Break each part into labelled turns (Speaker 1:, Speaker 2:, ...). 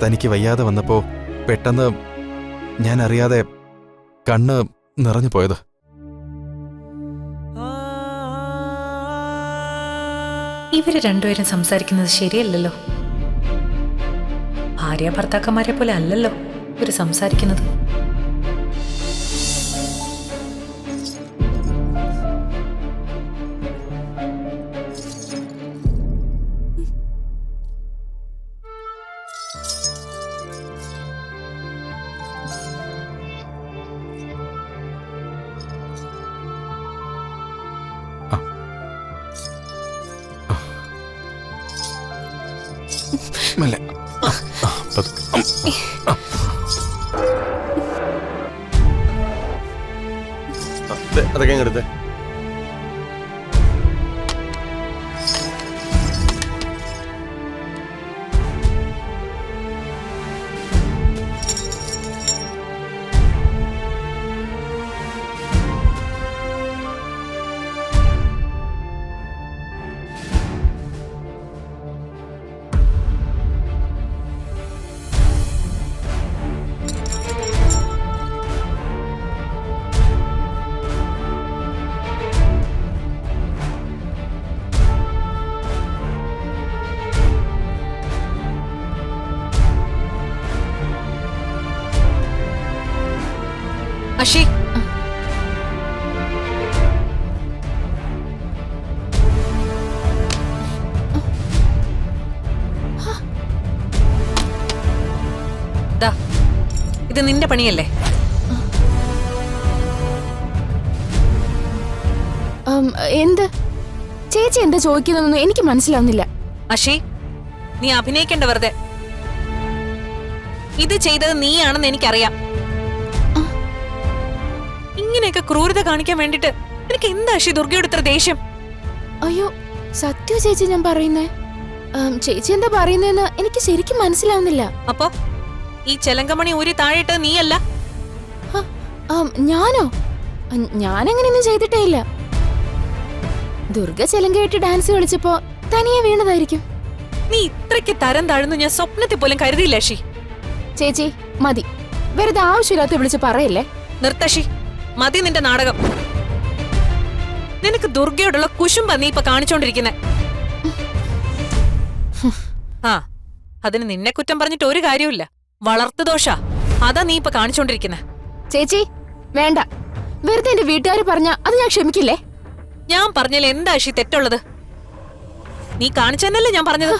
Speaker 1: തനിക്ക് വയ്യാതെ വന്നപ്പോ പെട്ടെന്ന് ഞാൻ അറിയാതെ കണ്ണ് നിറഞ്ഞു പോയത്.
Speaker 2: ഇവര് രണ്ടുപേരും സംസാരിക്കുന്നത് ശരിയല്ലല്ലോ. ഭാര്യ ഭർത്താക്കന്മാരെ പോലെ അല്ലല്ലോ ഇവര് സംസാരിക്കുന്നത്.
Speaker 1: മെല്ലെ.
Speaker 3: അതൊക്കെ എടുത്തേ.
Speaker 2: അഷി, ദാ, ഇത് നിന്റെ പണിയല്ലേ?
Speaker 4: എന്ത് ചേച്ചി എന്താ ചോദിക്കുന്നതെന്ന് എനിക്ക് മനസ്സിലാവുന്നില്ല.
Speaker 2: അഷി, നീ അഭിനയിക്കേണ്ട വെറുതെ. ഇത് ചെയ്തത് നീയാണെന്ന് എനിക്കറിയാം. ഇങ്ങനെയൊക്കെ ക്രൂരത കാണിക്കാൻ വേണ്ടിട്ട് എനിക്ക് എന്താ അഷി ദുർഗയോട് ഇത്ര ദേഷ്യം?
Speaker 4: അയ്യോ സത്യം ചേച്ചി ഞാൻ പറയുന്നേ. ചേച്ചി എന്താ പറയുന്നതെന്ന് എനിക്ക് ശരിക്കും മനസ്സിലാവുന്നില്ല.
Speaker 2: അപ്പൊ ഈ ചെലങ്കമണി ഊരി താഴെയിട്ടത് നീയല്ല?
Speaker 4: ഞാനോ? ഞാനങ്ങനെയൊന്നും ചെയ്തിട്ടേ ഇല്ല. ദുർഗ ചെലങ്കയായിട്ട് ഡാൻസ് കളിച്ചപ്പോ തനിയെ വീണതായിരിക്കും.
Speaker 2: നീ ഇത്രയ്ക്ക് തരം താഴ്ന്നു ഞാൻ സ്വപ്നത്തിൽ പോലും കരുതിയില്ല അഷി.
Speaker 4: ചേച്ചി മതി, വെറുതെ ആവശ്യമില്ലാത്ത വിളിച്ച് പറയല്ലേ.
Speaker 2: നിർത്തഷി, മതി നിന്റെ നാടകം. നിനക്ക് ദുർഗയോടുള്ള കുശുമ്പ നീ ഇപ്പൊ കാണിച്ചോണ്ടിരിക്കുന്നെ. ആ, അതിന് നിന്നെ കുറ്റം പറഞ്ഞിട്ട് ഒരു കാര്യമില്ല. വളർത്തുദോഷ അതാ നീ ഇപ്പൊ കാണിച്ചോണ്ടിരിക്കുന്നെ.
Speaker 4: ചേച്ചി വേണ്ട, വെറുതെ എന്റെ വീട്ടുകാർ പറഞ്ഞ അത് ഞാൻ ക്ഷമിക്കില്ലേ.
Speaker 2: ഞാൻ പറഞ്ഞാൽ എന്താ അഷി തെറ്റുള്ളത്? നീ കാണിച്ചെന്നല്ലേ ഞാൻ പറഞ്ഞത്.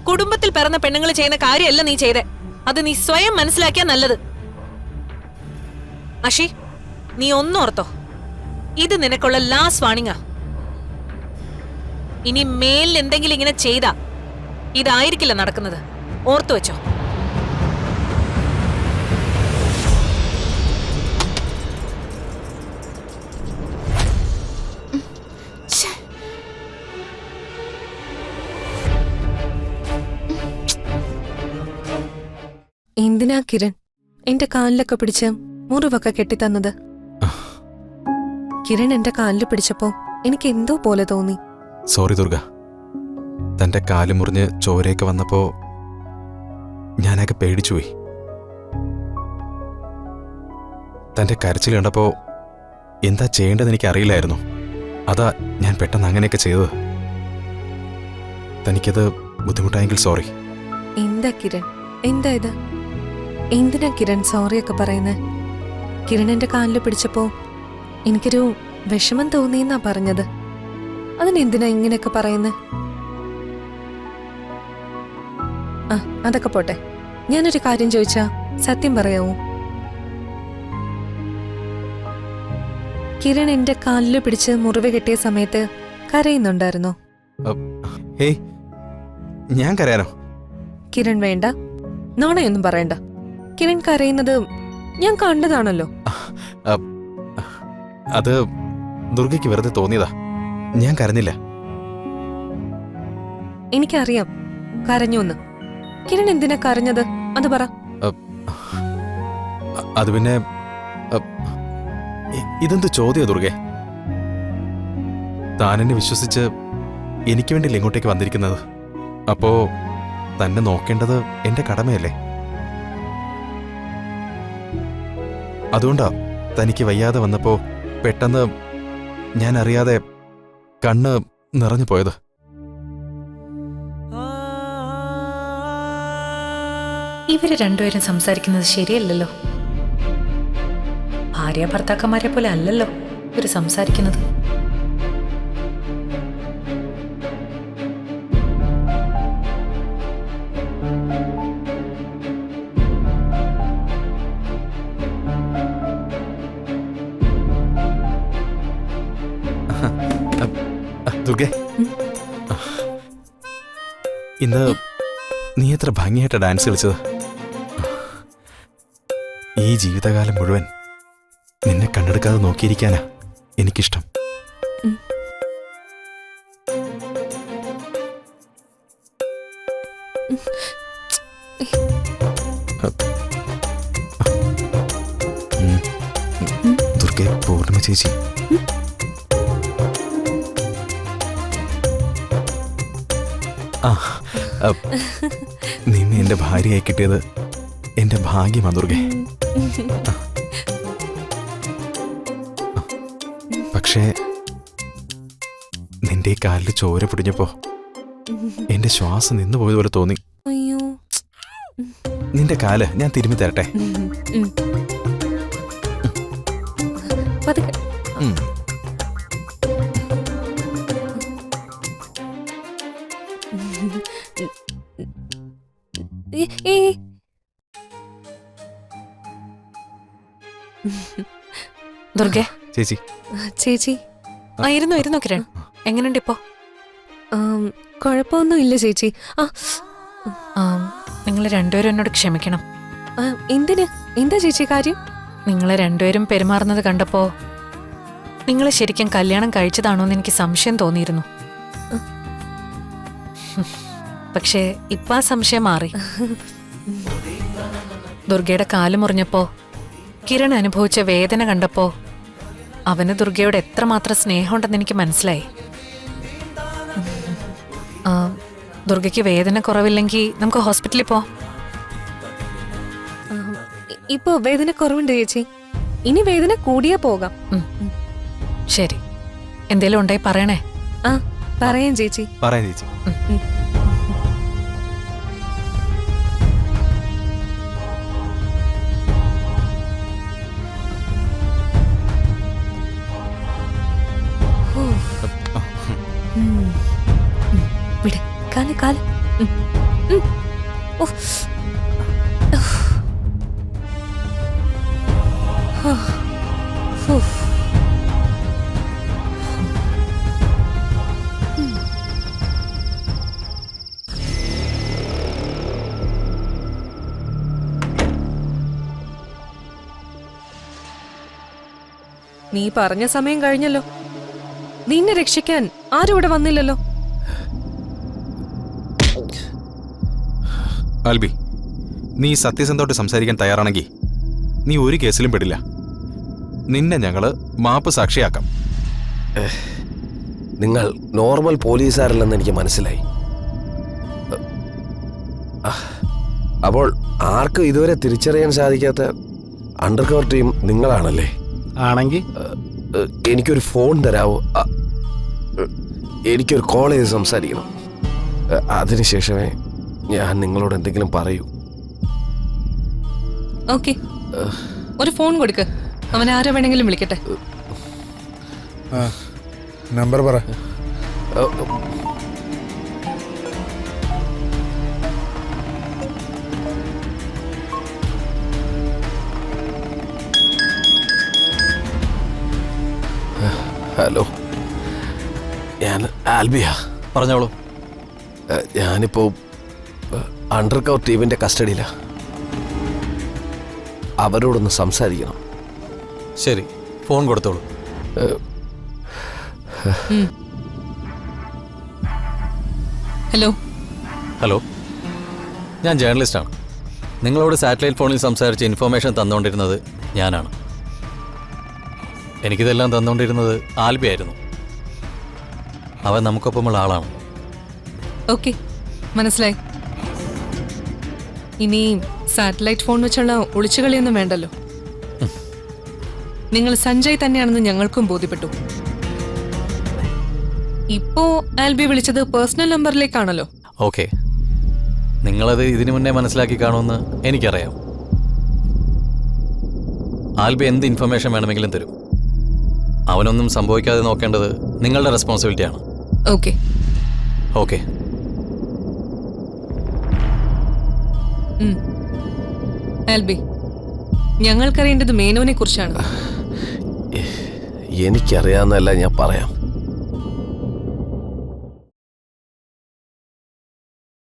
Speaker 2: കുടുംബത്തിൽ പിറന്ന പെണ്ണുങ്ങൾ ചെയ്യുന്ന കാര്യമല്ല നീ ചെയ്തേ. അത് നീ സ്വയം മനസ്സിലാക്കിയാ നല്ലത്. അഷി, നീ ഒന്നോർത്തോ, ഇത് നിനക്കുള്ള ലാസ്റ്റ് വാണിംഗാ. ഇനി മേലിൽ എന്തെങ്കിലും ഇങ്ങനെ ചെയ്താ ഇതായിരിക്കില്ല നടക്കുന്നത്. ഓർത്തു വെച്ചോ.
Speaker 5: എന്തിനാ കിരൺ എന്റെ കാലിലൊക്കെ പിടിച്ച് മുറിവൊക്കെ കെട്ടിത്തന്നത്? കിരൺ എന്റെ കാലിൽ പിടിച്ചപ്പോ എനിക്ക് എന്തോ പോലെ തോന്നി.
Speaker 1: സോറി ദുർഗ, തന്റെ കാല് മുറിഞ്ഞ് ചോരയൊക്കെ വന്നപ്പോ ഞാനൊക്കെ പേടിച്ചുപോയി. തന്റെ കരച്ചിൽ കണ്ടപ്പോ എന്താ ചെയ്യേണ്ടതെന്ന് എനിക്ക് അറിയില്ലായിരുന്നു. അതാ ഞാൻ പെട്ടെന്ന് അങ്ങനെയൊക്കെ ചെയ്തത്. തനിക്കത് ബുദ്ധിമുട്ടായെങ്കിൽ സോറി.
Speaker 5: എന്താ കിരൺ, എന്താ ഇത്? എന്തിനാ കിരൺ സോറിയൊക്കെ പറയുന്നത്? കിരൺ എന്റെ കാലിൽ പിടിച്ചപ്പോ എനിക്കൊരു വിഷമം തോന്നിയെന്നാ പറഞ്ഞത്. അതിനെന്തിനാ ഇങ്ങനെയൊക്കെ പറയുന്നത്? ആ, അതൊക്കെ പോട്ടെ. ഞാനൊരു കാര്യം ചോദിച്ചാ സത്യം പറയാവോ? കിരൺ എന്റെ കാലിൽ പിടിച്ച് മുറിവ് കെട്ടിയ സമയത്ത് കരയുന്നുണ്ടായിരുന്നോ?
Speaker 1: ഹേയ്, ഞാൻ കരയാനോ?
Speaker 5: കിരൺ വേണ്ട, നോണയൊന്നും പറയണ്ട. കിരൺ കരയുന്നത് ഞാൻ കണ്ടതാണല്ലോ.
Speaker 1: അത് ദുർഗയ്ക്ക് വെറുതെ തോന്നിയതാ, ഞാൻ കരഞ്ഞില്ല.
Speaker 5: എനിക്കറിയാം കരഞ്ഞൂന്ന്. കിരൺ എന്തിനാ കരഞ്ഞത് അത് പറ.
Speaker 1: അത് പിന്നെ ഇതെന്ത് ചോദ്യ ദുർഗെ? താനെന്നെ വിശ്വസിച്ച് എനിക്ക് വേണ്ടിയില്ല ഇങ്ങോട്ടേക്ക് വന്നിരിക്കുന്നത്. അപ്പോ തന്നെ നോക്കേണ്ടത് എന്റെ കടമയല്ലേ? അതുകൊണ്ടാ തനിക്ക് വയ്യാതെ വന്നപ്പോ പെട്ടെന്ന് ഞാൻ അറിയാതെ കണ്ണ് നിറഞ്ഞു പോയത്.
Speaker 2: ഇവര് രണ്ടുപേരും സംസാരിക്കുന്നത് ശരിയല്ലല്ലോ. ഭാര്യ ഭർത്താക്കന്മാരെ പോലെ അല്ലല്ലോ ഇവര് സംസാരിക്കുന്നത്.
Speaker 1: ദുർഗെ, ഇന്ന് നീ എത്ര ഭംഗിയായിട്ടാ ഡാൻസ് കളിച്ചത്. ഈ ജീവിതകാലം മുഴുവൻ നിന്നെ കണ്ടെടുക്കാതെ നോക്കിയിരിക്കാനാ എനിക്കിഷ്ടം. ദുർഗെ, പൂർണിമ ചേച്ചി. നിന്നെ എന്റെ ഭാര്യയായി കിട്ടിയത് എന്റെ ഭാഗ്യമാ ദുർഗെ. പക്ഷേ നിന്റെ കാലിൽ ചോര പിടിഞ്ഞപ്പോ എന്റെ ശ്വാസം നിന്നുപോയതുപോലെ തോന്നി.
Speaker 5: അയ്യോ,
Speaker 1: നിന്റെ കാല് ഞാൻ തിരുമ്മി തരട്ടെ?
Speaker 5: പതുക്കെ.
Speaker 1: ഉം.
Speaker 2: ദുർഗെ
Speaker 1: ചേച്ചി.
Speaker 5: ചേച്ചി,
Speaker 2: ഇരുന്നോ കിരൺ. എങ്ങനെയുണ്ട് ഇപ്പോ?
Speaker 5: കുഴപ്പമൊന്നുമില്ല ചേച്ചി.
Speaker 2: നിങ്ങൾ രണ്ടുപേരും എന്നോട് ക്ഷമിക്കണം.
Speaker 5: എന്തിന്? എന്താ ചേച്ചി കാര്യം?
Speaker 2: നിങ്ങൾ രണ്ടുപേരും പെരുമാറുന്നത് കണ്ടപ്പോ നിങ്ങൾ ശരിക്കും കല്യാണം കഴിച്ചതാണോന്ന് എനിക്ക് സംശയം തോന്നിയിരുന്നു. പക്ഷേ ഇപ്പൊ ആ സംശയം മാറി. ദുർഗയുടെ കാല് മുറിഞ്ഞപ്പോ കിരൺ അനുഭവിച്ച വേദന കണ്ടപ്പോ അവന് ദുർഗയോട് എത്രമാത്രം സ്നേഹമുണ്ടെന്ന് എനിക്ക് മനസ്സിലായി. ദുർഗയ്ക്ക് വേദന കുറവില്ലെങ്കിൽ നമുക്ക് ഹോസ്പിറ്റലിൽ പോവാം.
Speaker 5: ഇപ്പോ വേദന കുറവുണ്ട് ചേച്ചി. ഇനി വേദന കൂടിയാ പോകാം.
Speaker 2: ശരി, എന്തേലും ഉണ്ടായി പറയണേ.
Speaker 5: പറയാം ചേച്ചി.
Speaker 1: പറയാം ചേച്ചി.
Speaker 5: വിട്, കാല് കാല്. നീ പറഞ്ഞ സമയം കഴിഞ്ഞല്ലോ. നിന്നെ രക്ഷിക്കാൻ ആരും ഇവിടെ വന്നില്ലല്ലോ.
Speaker 1: ആൽബി, നീ സത്യസന്ധമായിട്ട് സംസാരിക്കാൻ തയ്യാറാണെങ്കിൽ നീ ഒരു കേസിലും പെടില്ല. നിന്നെ ഞങ്ങള് മാപ്പ് സാക്ഷിയാക്കാം.
Speaker 3: നിങ്ങൾ നോർമൽ പോലീസുകാരല്ലെന്ന് എനിക്ക് മനസ്സിലായി. അപ്പോൾ ആർക്കും ഇതുവരെ തിരിച്ചറിയാൻ സാധിക്കാത്ത അണ്ടർ കവർ ടീം നിങ്ങളാണല്ലേ?
Speaker 6: ആണെങ്കിൽ
Speaker 3: എനിക്കൊരു ഫോൺ തരാമോ? എനിക്കൊരു കോൾ ചെയ്ത് സംസാരിക്കണം. അതിനുശേഷമേ ഞാൻ നിങ്ങളോട് എന്തെങ്കിലും പറയൂ.
Speaker 5: ഓക്കെ, ഒരു ഫോൺ കൊടുക്ക്. അവൻ ആരെ വേണമെങ്കിലും വിളിക്കട്ടെ.
Speaker 6: നമ്പർ പറ.
Speaker 3: ഹലോ, ഞാൻ ആൽബിയാ.
Speaker 7: പറഞ്ഞോളൂ.
Speaker 3: ഞാനിപ്പോ അണ്ടർ കവർ ടീമിന്റെ കസ്റ്റഡിയിലാ. അവരോടൊന്ന് സംസാരിക്കണം.
Speaker 7: ശരി, ഫോൺ കൊടുത്തോളൂ.
Speaker 5: ഹലോ.
Speaker 7: ഹലോ, ഞാൻ ജേർണലിസ്റ്റാണ്. നിങ്ങളോട് സാറ്റലൈറ്റ് ഫോണിൽ സംസാരിച്ച് ഇൻഫോർമേഷൻ തന്നുകൊണ്ടിരുന്നത് ഞാനാണ്. എനിക്കിതെല്ലാം തന്നുകൊണ്ടിരുന്നത് ആൽബി ആയിരുന്നു. അവൻ നമുക്കൊപ്പമുള്ള ആളാണ്.
Speaker 5: ഓക്കെ, മനസ്സിലായി. ഇനി സാറ്റലൈറ്റ് ഫോൺ വെച്ചുള്ള ഒളിച്ചുകളിയൊന്നും വേണ്ടല്ലോ. നിങ്ങൾ സഞ്ജയ് തന്നെയാണെന്ന് ഞങ്ങൾക്കും ബോധ്യപ്പെട്ടു. ഇപ്പോ ആൽബി വിളിച്ചത് പേഴ്സണൽ നമ്പറിലേക്കാണല്ലോ.
Speaker 7: ഓക്കെ, നിങ്ങളത് ഇതിനു മുന്നേ മനസ്സിലാക്കി കാണുമെന്ന് എനിക്കറിയാം. ആൽബി എന്ത് ഇൻഫർമേഷൻ വേണമെങ്കിലും തരും. അവനൊന്നും സംഭവിക്കാതെ നോക്കേണ്ടത് നിങ്ങളുടെ റെസ്പോൺസിബിലിറ്റിയാണ്.
Speaker 5: ഓക്കെ.
Speaker 7: ഓക്കെ.
Speaker 5: ആൽബി, ഞങ്ങൾക്കറിയേണ്ടത് മേനോനെ കുറിച്ചാണ്.
Speaker 3: എനിക്കറിയാവുന്നതല്ല ഞാൻ പറയാം.